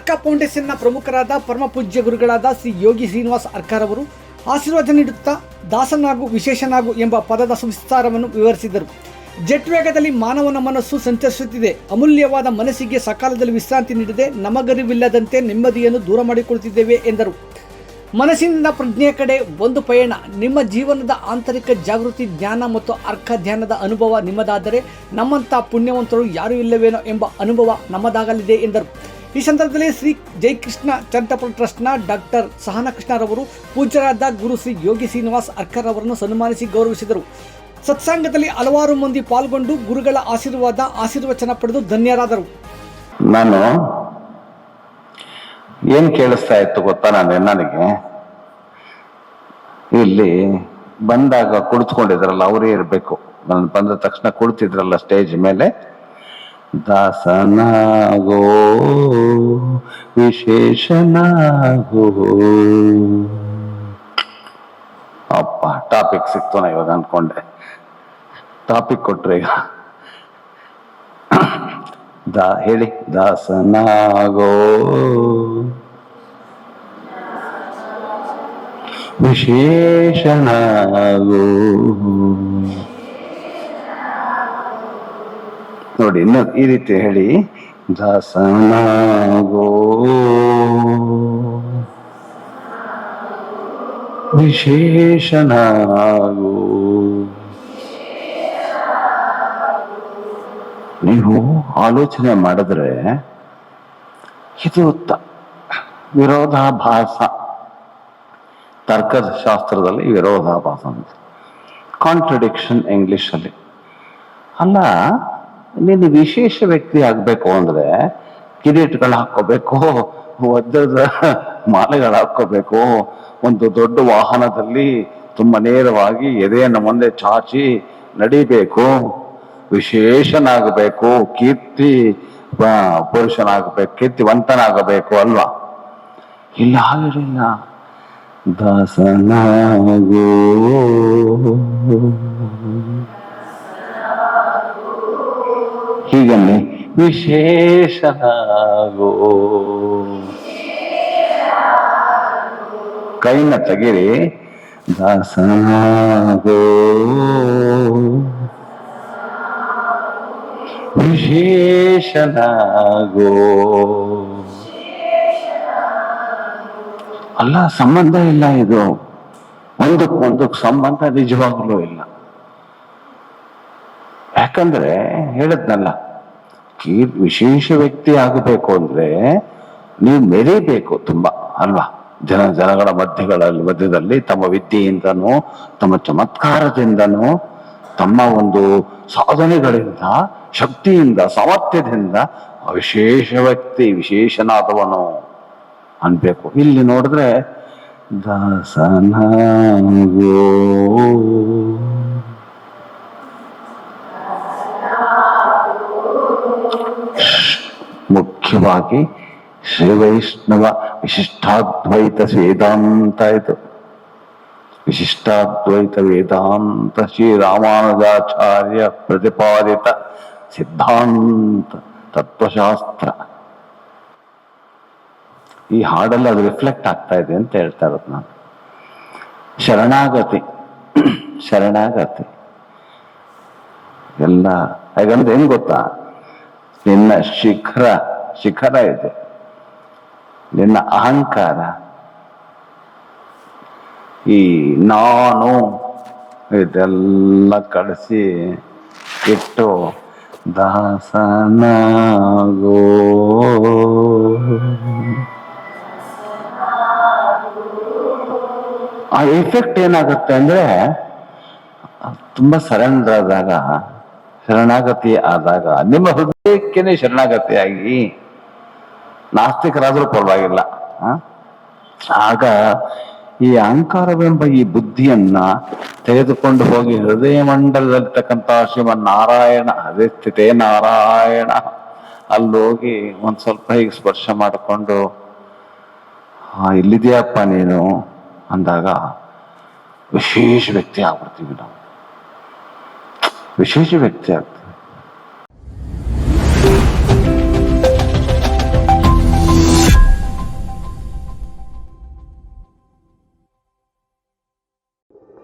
ಅರ್ಕ ಫೌಂಡೇಶನ್ನ ಪ್ರಮುಖರಾದ ಪರಮ ಪೂಜ್ಯ ಗುರುಗಳಾದ ಶ್ರೀ ಯೋಗಿ ಶ್ರೀನಿವಾಸ್ ಅರ್ಕರ್ ಅವರು ಆಶೀರ್ವಾದ ನೀಡುತ್ತಾ ದಾಸನಾಗು ವಿಶೇಷನಾಗು ಎಂಬ ಪದದ ಸುವಿಸ್ತಾರವನ್ನು ವಿವರಿಸಿದರು. ಜೆಟ್ ವೇಗದಲ್ಲಿ ಮಾನವನ ಮನಸ್ಸು ಸಂಚರಿಸುತ್ತಿದೆ. ಅಮೂಲ್ಯವಾದ ಮನಸ್ಸಿಗೆ ಸಕಾಲದಲ್ಲಿ ವಿಶ್ರಾಂತಿ ನೀಡದೆ ನಮಗರಿವಿಲ್ಲದಂತೆ ನೆಮ್ಮದಿಯನ್ನು ದೂರ ಮಾಡಿಕೊಳ್ಳುತ್ತಿದ್ದೇವೆ ಎಂದರು. ಮನಸ್ಸಿನಿಂದ ಪ್ರಜ್ಞೆಯ ಕಡೆ ಒಂದು ಪಯಣ. ನಿಮ್ಮ ಜೀವನದ ಆಂತರಿಕ ಜಾಗೃತಿ, ಜ್ಞಾನ ಮತ್ತು ಅರ್ಕ ಧ್ಯಾನದ ಅನುಭವ ನಿಮ್ಮದಾದರೆ ನಮ್ಮಂಥ ಪುಣ್ಯವಂತರು ಯಾರೂ ಇಲ್ಲವೇನೋ ಎಂಬ ಅನುಭವ ನಮ್ಮದಾಗಲಿದೆ ಎಂದರು. ಈ ಸಂದರ್ಭದಲ್ಲಿ ಶ್ರೀ ಜಯಕೃಷ್ಣ ಚಾರಿಟಬಲ್ ಟ್ರಸ್ಟ್ನ ಡಾಕ್ಟರ್ ಸಹನಾ ಕೃಷ್ಣರವರು ಪೂಜ್ಯರಾದ ಗುರು ಶ್ರೀ ಯೋಗಿ ಶ್ರೀನಿವಾಸ್ ಅರ್ಕರ್ ಅವರನ್ನು ಸನ್ಮಾನಿಸಿ ಗೌರವಿಸಿದರು. ಸತ್ಸಂಗದಲ್ಲಿ ಹಲವಾರು ಮಂದಿ ಪಾಲ್ಗೊಂಡು ಗುರುಗಳ ಆಶೀರ್ವಚನ ಪಡೆದು ಧನ್ಯರಾದರು. ನಾನು ಏನ್ ಕೇಳಿಸ್ತಾ ಇತ್ತು ಗೊತ್ತಾ, ನನಗೆ ಇಲ್ಲಿ ಬಂದಾಗ ಕುಳಿತುಕೊಂಡಿದ್ರಲ್ಲ ಅವರೇ ಇರಬೇಕು. ನಾನು ಬಂದ ತಕ್ಷಣ ಕುಳಿತಿದ್ರಲ್ಲ ಸ್ಟೇಜ್ ಮೇಲೆ, ದಾಸನಾಗೋ ವಿಶೇಷನಾಗೋ. ಅಪ್ಪ ಟಾಪಿಕ್ ಸಿಕ್ತು ನಾ ಇವಾಗ ಅನ್ಕೊಂಡೆ. ಟಾಪಿಕ್ ಕೊಟ್ರೆ ಈಗ ಹೇಳಿ, ದಾಸನಾಗೋ ವಿಶೇಷನಾಗೋ. ನೋಡಿ ಇನ್ನು ಈ ರೀತಿ ಹೇಳಿ, ದಾಸನಾಗೋ ವಿಶೇಷನಾಗೋ. ನೀವು ಆಲೋಚನೆ ಮಾಡಿದ್ರೆ ಇದು ವಿರೋಧಾಭಾಸ. ತರ್ಕದ ಶಾಸ್ತ್ರದಲ್ಲಿ ವಿರೋಧಾಭಾಸ ಅಂತ, ಕಾಂಟ್ರಡಿಕ್ಷನ್ ಇಂಗ್ಲಿಷ್ ಅಲ್ಲಿ. ಅಲ್ಲ, ನೀನು ವಿಶೇಷ ವ್ಯಕ್ತಿ ಆಗ್ಬೇಕು ಅಂದ್ರೆ ಕಿರೀಟಗಳು ಹಾಕೋಬೇಕು, ವಜ್ರದ ಮಾಲೆಗಳು ಹಾಕೋಬೇಕು, ಒಂದು ದೊಡ್ಡ ವಾಹನದಲ್ಲಿ ತುಂಬಾ ನೇರವಾಗಿ ಎದೆಯನ್ನು ಮುಂದೆ ಚಾಚಿ ನಡಿಬೇಕು, ವಿಶೇಷನಾಗಬೇಕು, ಕೀರ್ತಿ ಪುರುಷನಾಗಬೇಕು, ಕೀರ್ತಿವಂತನಾಗಬೇಕು ಅಲ್ವಾ? ಇಲ್ಲ, ಆಗಿರಲಿಲ್ಲ. ದಾಸನಾಗೋ ಹೀಗನ್ನಿ, ವಿಶೇಷನಾಗೋ. ಕೈನ ತೆಗಿರಿ, ದಾಸನಾಗೋ ವಿಶೇಷನಾಗೋ. ಅಲ್ಲ, ಸಂಬಂಧ ಇಲ್ಲ ಇದು, ಒಂದಕ್ಕೆ ಸಂಬಂಧ ನಿಜವಾಗ್ಲೂ ಇಲ್ಲ. ಯಾಕಂದ್ರೆ ಹೇಳಿದ್ನಲ್ಲ, ವಿಶೇಷ ವ್ಯಕ್ತಿ ಆಗಬೇಕು ಅಂದ್ರೆ ನೀವು ಮೆರಿಬೇಕು ತುಂಬಾ ಅಲ್ವಾ? ಜನಗಳ ಮಧ್ಯದಲ್ಲಿ ತಮ್ಮ ವಿದ್ಯೆಯಿಂದನೂ ತಮ್ಮ ಚಮತ್ಕಾರದಿಂದನೂ ತಮ್ಮ ಒಂದು ಸಾಧನೆಗಳಿಂದ, ಶಕ್ತಿಯಿಂದ, ಸಾಮರ್ಥ್ಯದಿಂದ ವಿಶೇಷ ವ್ಯಕ್ತಿ, ವಿಶೇಷನಾದವನು ಅನ್ಬೇಕು. ಇಲ್ಲಿ ನೋಡಿದ್ರೆ ದಾಸನಾಗೋ ಮುಖ್ಯವಾಗಿ ಶ್ರೀ ವೈಷ್ಣವ ವಿಶಿಷ್ಟಾದ್ವೈತ ವೇದಾಂತ. ಇದು ವಿಶಿಷ್ಟಾದ್ವೈತ ವೇದಾಂತ ಶ್ರೀ ರಾಮಾನುಜಾಚಾರ್ಯ ಪ್ರತಿಪಾದಿತ ಸಿದ್ಧಾಂತ ತತ್ವಶಾಸ್ತ್ರ. ಈ ಹಾಡಲ್ಲಿ ಅದು ರಿಫ್ಲೆಕ್ಟ್ ಆಗ್ತಾ ಇದೆ ಅಂತ ಹೇಳ್ತಾ ಇರೋದು ನಾನು. ಶರಣಾಗತಿ ಎಲ್ಲ ಹಾಗಂದ್ರೆ ಏನ್ ಗೊತ್ತಾ, ನಿನ್ನ ಶಿಖರ ಇದೆ, ನಿನ್ನ ಅಹಂಕಾರ, ಈ ನಾನು ಇದೆಲ್ಲ ಕಳಿಸಿ ಇಟ್ಟು ದಾಸನಾಗೋ. ಆ ಎಫೆಕ್ಟ್ ಏನಾಗುತ್ತೆ ಅಂದ್ರೆ, ತುಂಬಾ ಶರಣಾಗತಿ ಆದಾಗ ನಿಮ್ಮ ಹೃದಯಕ್ಕೇನೆ ಶರಣಾಗತಿಯಾಗಿ, ನಾಸ್ತಿಕರಾದ್ರೂ ಪರವಾಗಿಲ್ಲ, ಆಗ ಈ ಅಹಂಕಾರವೆಂಬ ಈ ಬುದ್ಧಿಯನ್ನ ತೆಗೆದುಕೊಂಡು ಹೋಗಿ ಹೃದಯ ಮಂಡಲದಲ್ಲಿರ್ತಕ್ಕಂಥ ಶ್ರೀಮನ್ನಾರಾಯಣ, ಅದೇ ಸ್ಥಿತೇ ನಾರಾಯಣ, ಅಲ್ಲೋಗಿ ಒಂದ್ ಸ್ವಲ್ಪ ಹೀಗೆ ಸ್ಪರ್ಶ ಮಾಡಿಕೊಂಡು ಇಲ್ಲಿದೆಯಪ್ಪ ನೀನು ಅಂದಾಗ ವಿಶೇಷ ವ್ಯಕ್ತಿ ಆಗ್ಬಿಡ್ತೀವಿ ನಾವು. ವಿಶೇಷ ವ್ಯಕ್ತಿ ಆಗ್ತೀವಿ.